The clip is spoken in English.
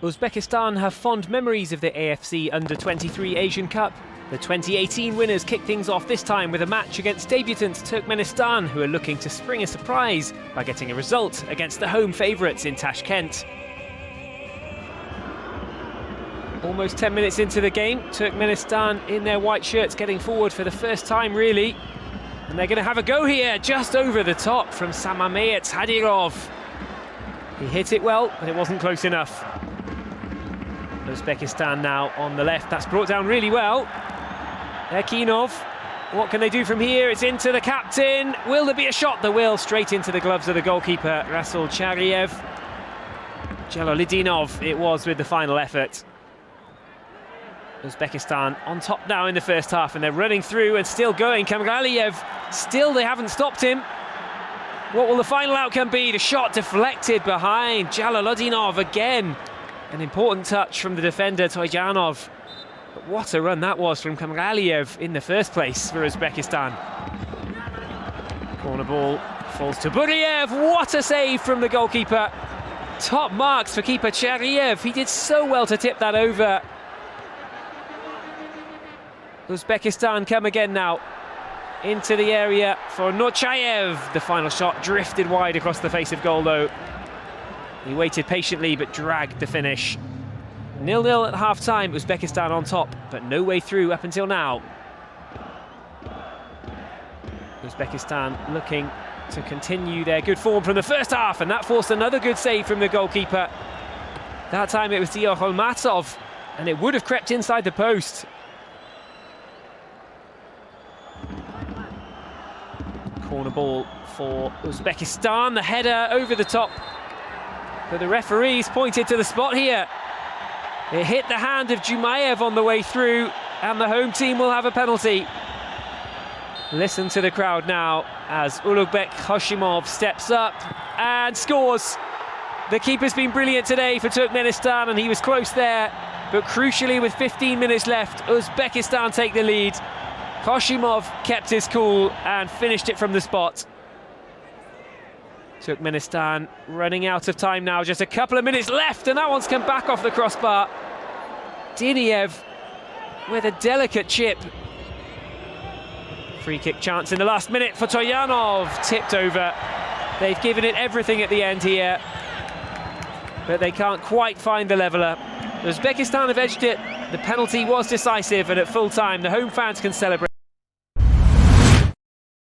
Uzbekistan have fond memories of the AFC U23 Asian Cup. The 2018 winners kick things off this time with a match against debutants Turkmenistan, who are looking to spring a surprise by getting a result against the home favourites in Tashkent. Almost 10 minutes into the game, Turkmenistan in their white shirts getting forward for the first time really. And they're going to have a go here, just over the top from Samameyet Hadirov. He hit it well, but it wasn't close enough. Uzbekistan now on the left, that's brought down really well. Erkinov, what can they do from here? It's into the captain. Will there be a shot? There will, straight into the gloves of the goalkeeper, Rasul Chariev. Jalolidinov it was with the final effort. Uzbekistan on top now in the first half, and they're running through and still going. Kamraliev, still they haven't stopped him. What will the final outcome be? The shot deflected behind. Jalolidinov again. An important touch from the defender, Toyjanov. But what a run that was from Kamraliev in the first place for Uzbekistan. Corner ball falls to Buriev. What a save from the goalkeeper. Top marks for keeper Chariev. He did so well to tip that over. Uzbekistan come again now into the area for Norchayev. The final shot drifted wide across the face of goal though. He waited patiently but dragged the finish. 0-0 at half-time, Uzbekistan on top, but no way through up until now. Uzbekistan looking to continue their good form from the first half, and that forced another good save from the goalkeeper. That time it was Dior Holmatov, and it would have crept inside the post. Corner ball for Uzbekistan, the header over the top. But the referees pointed to the spot here. It hit the hand of Jumayev on the way through, and the home team will have a penalty. Listen to the crowd now as Ulugbek Hoshimov steps up and scores. The keeper's been brilliant today for Turkmenistan, and he was close there. But crucially, with 15 minutes left, Uzbekistan take the lead. Hoshimov kept his cool and finished it from the spot. Turkmenistan running out of time now, just a couple of minutes left, and that one's come back off the crossbar. Diniev with a delicate chip. Free kick chance in the last minute for Toyanov, tipped over. They've given it everything at the end here, but they can't quite find the leveller. Uzbekistan have edged it. The penalty was decisive, and at full time the home fans can celebrate.